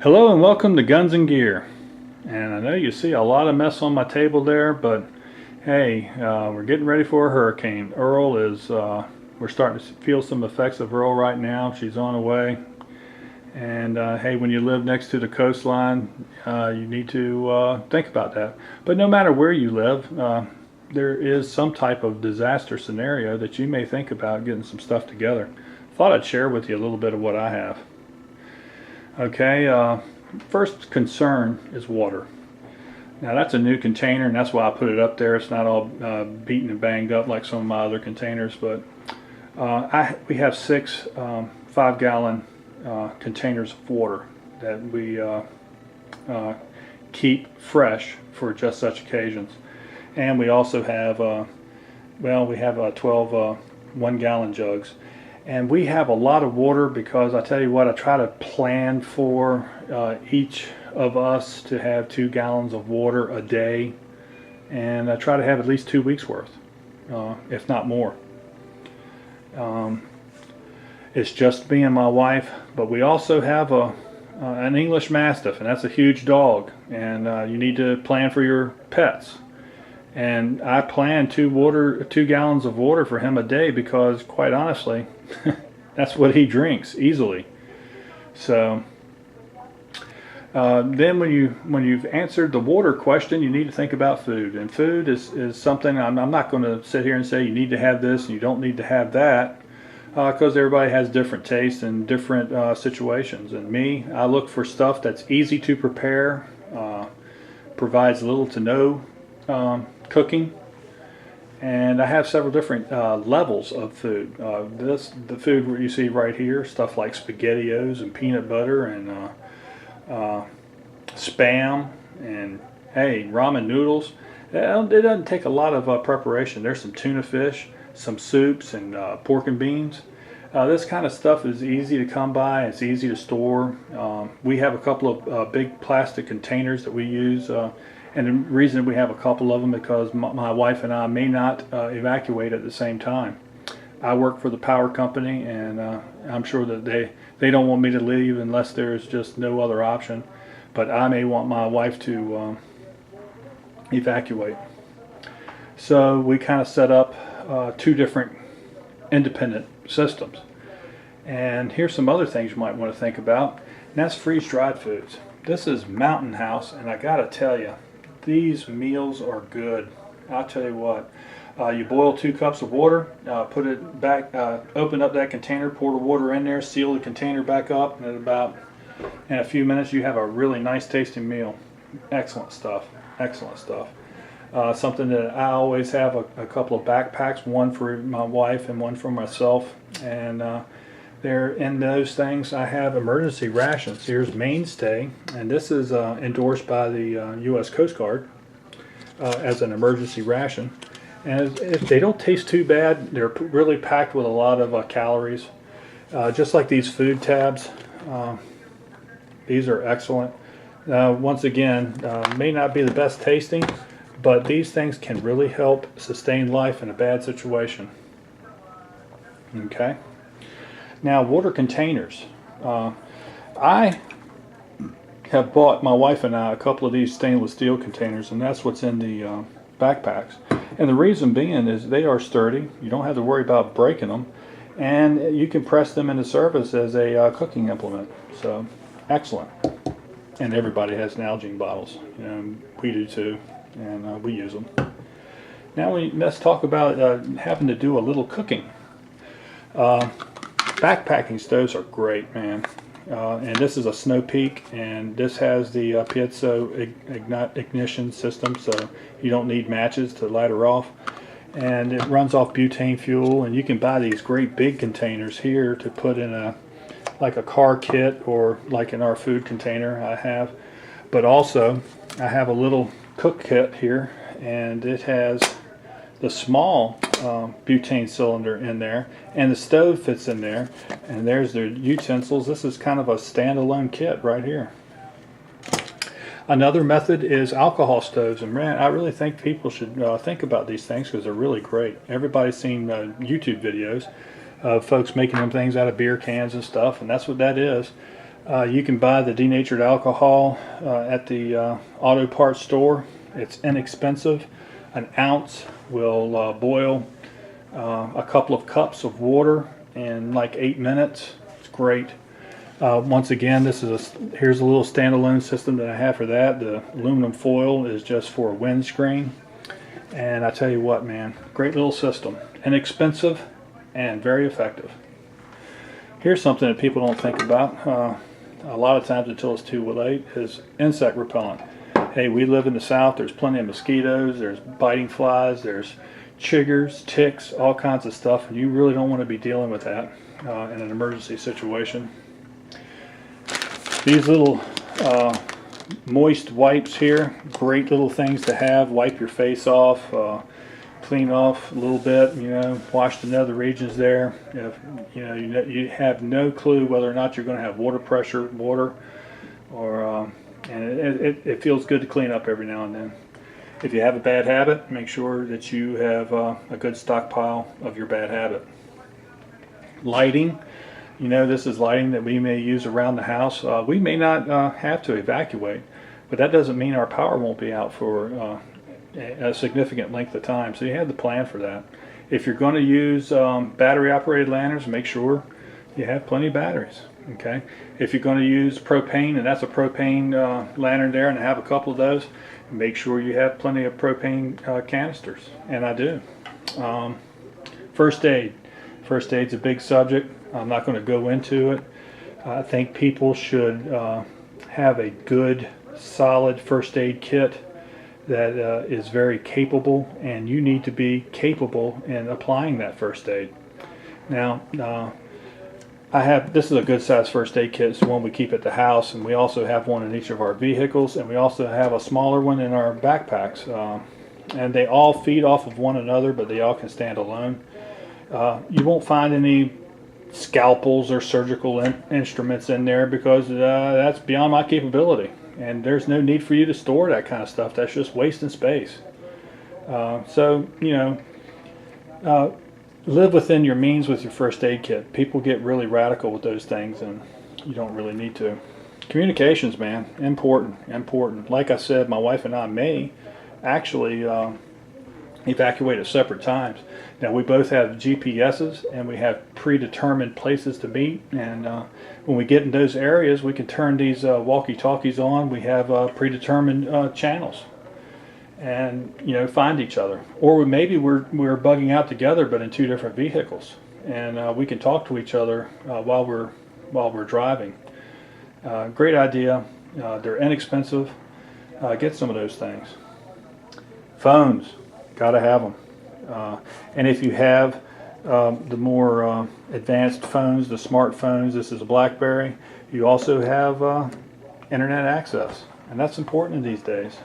Hello and welcome to Guns and Gear. And I know you see a lot of mess on my table there, but hey, we're getting ready for a hurricane. Earl is, we're starting to feel some effects of Earl right now. She's on the way. And hey, when you live next to the coastline, you need to think about that. But no matter where you live, there is some type of disaster scenario that you may think about getting some stuff together. Thought I'd share with you a little bit of what I have. Okay, first concern is water. Now that's a new container, and that's why I put it up there. It's not all beaten and banged up like some of my other containers, but we have six 5-gallon containers of water that we keep fresh for just such occasions. And we also have, we have 12 1-gallon jugs. And we have a lot of water because I tell you what, I try to plan for each of us to have 2 gallons of water a day, and I try to have at least 2 weeks worth, if not more. It's just me and my wife, but we also have an English Mastiff, and that's a huge dog, and you need to plan for your pets. And I plan 2 gallons of water for him a day because, quite honestly, that's what he drinks easily. So then when you've answered the water question, you need to think about food. And food is something I'm not going to sit here and say you need to have this and you don't need to have that, because everybody has different tastes and different situations. And me, I look for stuff that's easy to prepare, provides little to no cooking, and I have several different levels of food. The food you see right here, stuff like SpaghettiOs and peanut butter and Spam and ramen noodles. It doesn't take a lot of preparation. There's some tuna fish, some soups, and pork and beans. This kind of stuff is easy to come by. It's easy to store. We have a couple of big plastic containers that we use. And the reason we have a couple of them is because my wife and I may not evacuate at the same time. I work for the power company, and I'm sure that they don't want me to leave unless there's just no other option. But I may want my wife to evacuate. So we kind of set up 2 different independent systems. And here's some other things you might want to think about, and that's freeze-dried foods. This is Mountain House, and I gotta tell you, these meals are good. I'll tell you what, you boil 2 cups of water, put it back, open up that container, pour the water in there, seal the container back up, and in a few minutes you have a really nice tasting meal. Excellent stuff, excellent stuff. Something that I always have a couple of backpacks, one for my wife and one for myself, and there in those things I have emergency rations. Here's Mainstay, and this is endorsed by the U.S. Coast Guard as an emergency ration. And if they don't taste too bad, they're really packed with a lot of calories. Just like these food tabs, these are excellent. Once again, may not be the best tasting, but these things can really help sustain life in a bad situation. Okay. Now, water containers. I have bought, my wife and I, a couple of these stainless steel containers, and that's what's in the backpacks. And the reason being is they are sturdy. You don't have to worry about breaking them, and you can press them into service as a cooking implement. So, excellent. And everybody has Nalgene bottles. We do too, and we use them. Now let's talk about having to do a little cooking. Backpacking stoves are great, man. And this is a Snow Peak, and this has the piezo ignition system, so you don't need matches to light her off. And it runs off butane fuel, and you can buy these great big containers here to put in like a car kit, or like in our food container I have. But also, I have a little cook kit here, and it has the small butane cylinder in there, and the stove fits in there, and there's their utensils. This is kind of a standalone kit right here. Another method is alcohol stoves, and man, I really think people should think about these things because they're really great. Everybody's seen YouTube videos of folks making them things out of beer cans and stuff, and that's what that is. You can buy the denatured alcohol at the auto parts store. It's inexpensive. An ounce will boil a couple of cups of water in like 8 minutes. It's great. Once again, here's a little standalone system that I have for that. The aluminum foil is just for a windscreen. And I tell you what, man, great little system. Inexpensive and very effective. Here's something that people don't think about a lot of times until it's too late, is insect repellent. Hey, we live in the South. There's plenty of mosquitoes, there's biting flies, there's chiggers, ticks, all kinds of stuff, and you really don't want to be dealing with that in an emergency situation. These little moist wipes here, great little things to have. Wipe your face off, clean off a little bit, wash the nether regions there. If you have no clue whether or not you're going to have water, or and it feels good to clean up every now and then. If you have a bad habit, make sure that you have a good stockpile of your bad habit. Lighting. This is lighting that we may use around the house. We may not have to evacuate, but that doesn't mean our power won't be out for a significant length of time. So you have to plan for that. If you're going to use battery operated lanterns, make sure you have plenty of batteries. Okay. If you're going to use propane, and that's a propane lantern there, and I have a couple of those, make sure you have plenty of propane canisters, and I do. First aid. First aid's a big subject. I'm not going to go into it. I think people should have a good, solid first aid kit that is very capable, and you need to be capable in applying that first aid. Now, this is a good size first aid kit. It's the one we keep at the house, and we also have one in each of our vehicles, and we also have a smaller one in our backpacks. And they all feed off of one another, but they all can stand alone. You won't find any scalpels or surgical instruments in there because that's beyond my capability, and there's no need for you to store that kind of stuff. That's just wasting space. Live within your means with your first aid kit. People get really radical with those things, and you don't really need to. Communications, man, important. Like I said, my wife and I may actually evacuate at separate times. Now, we both have GPSs, and we have predetermined places to meet, and when we get in those areas, we can turn these walkie-talkies on. We have predetermined channels, and find each other. Or maybe we're bugging out together, but in two different vehicles, and we can talk to each other while we're driving. Great idea. They're inexpensive. Get some of those things. Phones, gotta have them. And if you have the more advanced phones, the smartphones, this is a BlackBerry, you also have internet access, and that's important in these days.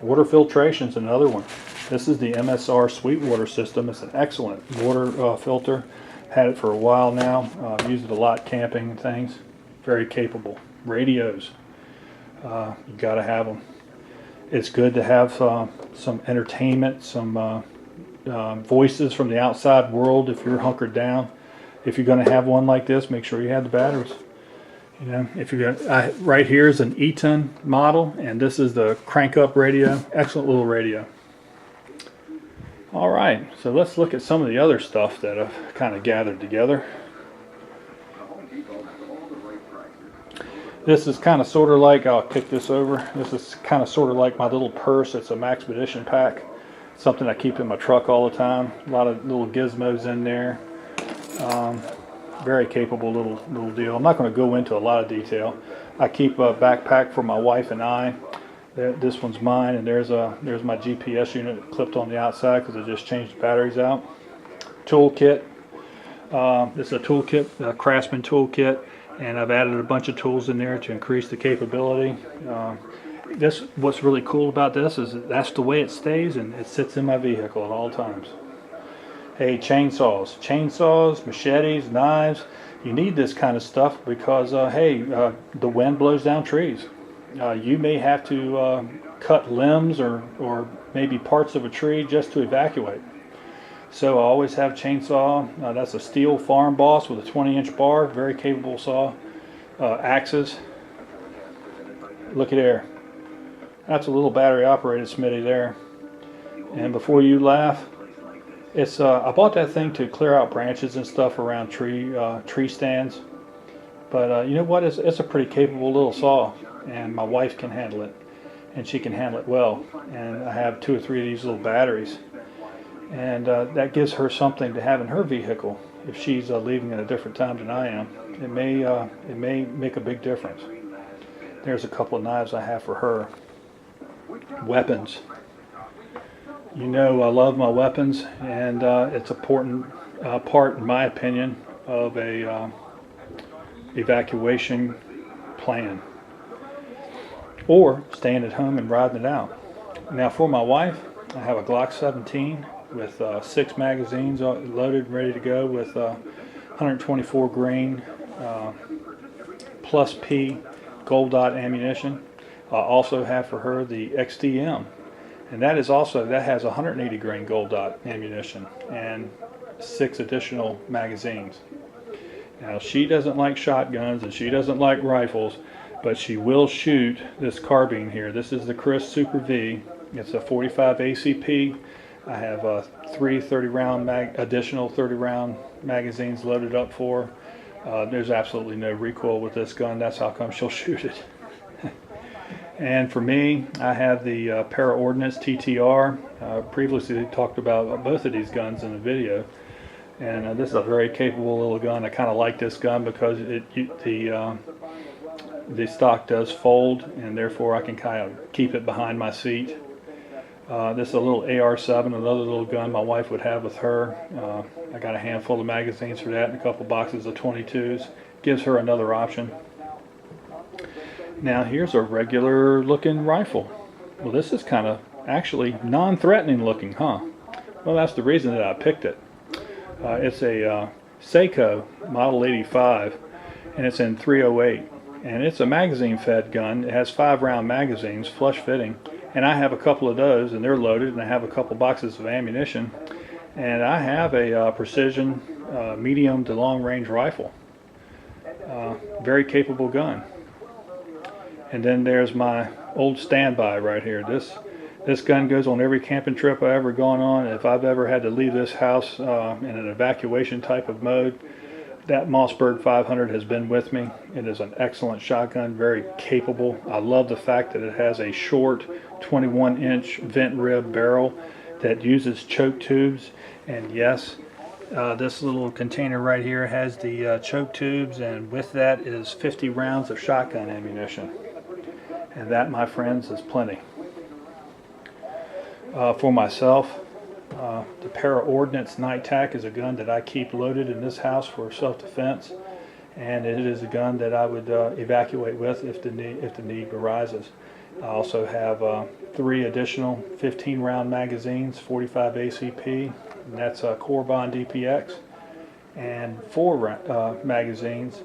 Water filtration is another one. This is the MSR Sweetwater system. It's an excellent water filter. Had it for a while now. Used it a lot camping and things. Very capable. Radios, you got to have them. It's good to have some entertainment, some voices from the outside world if you're hunkered down. If you're going to have one like this, make sure you have the batteries. If you're going, right here is an Eaton model, and this is the crank up radio. Excellent little radio. All right, so let's look at some of the other stuff that I've kind of gathered together. This is kind of sort of like, I'll kick this over. This is kind of sort of like my little purse. It's a Maxpedition pack. Something I keep in my truck all the time. A lot of little gizmos in there. Very capable little deal. I'm not going to go into a lot of detail. I keep a backpack for my wife and I. This one's mine, and there's my GPS unit clipped on the outside because I just changed the batteries out. Toolkit. This is a toolkit, a Craftsman toolkit, and I've added a bunch of tools in there to increase the capability. What's really cool about this is that's the way it stays, and it sits in my vehicle at all times. Hey, chainsaws, machetes, knives. You need this kind of stuff because, the wind blows down trees. You may have to cut limbs or maybe parts of a tree just to evacuate. So I always have chainsaw. That's a steel farm boss with a 20-inch bar, very capable saw. Axes, Looky there. That's a little battery operated Smitty there. And before you laugh, it's I bought that thing to clear out branches and stuff around tree stands. But you know what? It's a pretty capable little saw, and my wife can handle it, and she can handle it well. And I have 2 or 3 of these little batteries, and that gives her something to have in her vehicle if she's leaving at a different time than I am. It may make a big difference. There's a couple of knives I have for her. Weapons. You know I love my weapons, and it's an important part, in my opinion, of a evacuation plan, or staying at home and riding it out. Now for my wife, I have a Glock 17 with 6 magazines loaded and ready to go with 124 grain plus P gold dot ammunition. I also have for her the XDM, and that has 180 grain gold dot ammunition and 6 additional magazines. Now she doesn't like shotguns and she doesn't like rifles, but she will shoot this carbine here. This is the Chris Super V. It's a 45 ACP. I have 3 30-round additional 30-round magazines loaded up for her. There's absolutely no recoil with this gun. That's how come she'll shoot it. And for me, I have the Preparedness TTR. Previously talked about both of these guns in the video, and this is a very capable little gun. I kind of like this gun because the stock does fold, and therefore I can kind of keep it behind my seat. This is a little AR-7, another little gun my wife would have with her. I got a handful of magazines for that and a couple boxes of 22s. Gives her another option. Now here's a regular looking rifle. Well, this is kind of actually non-threatening looking, huh? Well, that's the reason that I picked it. It's a Seiko Model 85, and it's in 308. And it's a magazine fed gun. It has 5-round magazines, flush fitting, and I have a couple of those, and they're loaded, and I have a couple boxes of ammunition, and I have a precision medium to long range rifle. Very capable gun. And then there's my old standby right here. This gun goes on every camping trip I've ever gone on. If I've ever had to leave this house in an evacuation type of mode, that Mossberg 500 has been with me. It is an excellent shotgun, very capable. I love the fact that it has a short 21-inch vent rib barrel that uses choke tubes. And yes, this little container right here has the choke tubes, and with that is 50 rounds of shotgun ammunition. And that, my friends, is plenty. For myself, the Preparedness Night Tac is a gun that I keep loaded in this house for self-defense, and it is a gun that I would evacuate with if the need arises. I also have 3 additional 15-round magazines, 45 ACP, and that's a Corbon DPX, and 4 magazines,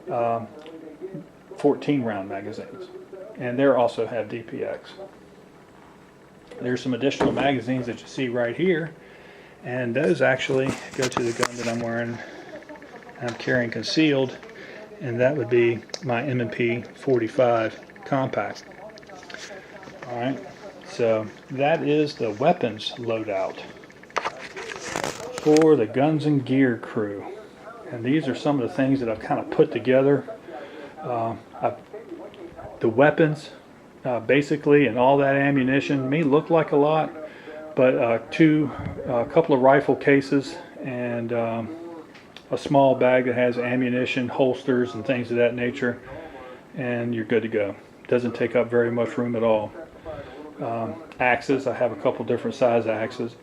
14-round magazines, and they also have DPX. There's some additional magazines that you see right here, and those actually go to the gun that I'm carrying concealed, and that would be my M&P 45 compact. Alright, so that is the weapons loadout for the Guns and Gear crew. And these are some of the things that I've kind of put together. The weapons, basically, and all that ammunition may look like a lot, but a couple of rifle cases and a small bag that has ammunition, holsters, and things of that nature, and you're good to go. Doesn't take up very much room at all. Axes, I have a couple different size axes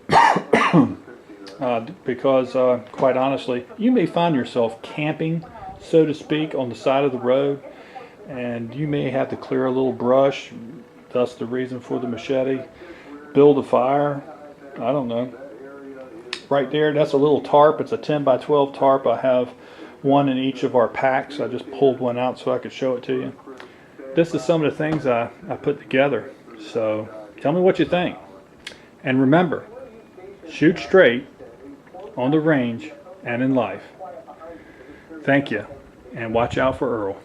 because quite honestly, you may find yourself camping, so to speak, on the side of the road, and you may have to clear a little brush, thus the reason for the machete. Build a fire, I don't know. Right there, that's a little tarp. It's a 10 by 12 tarp. I have one in each of our packs. I just pulled one out so I could show it to you. This is some of the things I put together. So tell me what you think. And remember, shoot straight on the range and in life. Thank you, and watch out for Earl.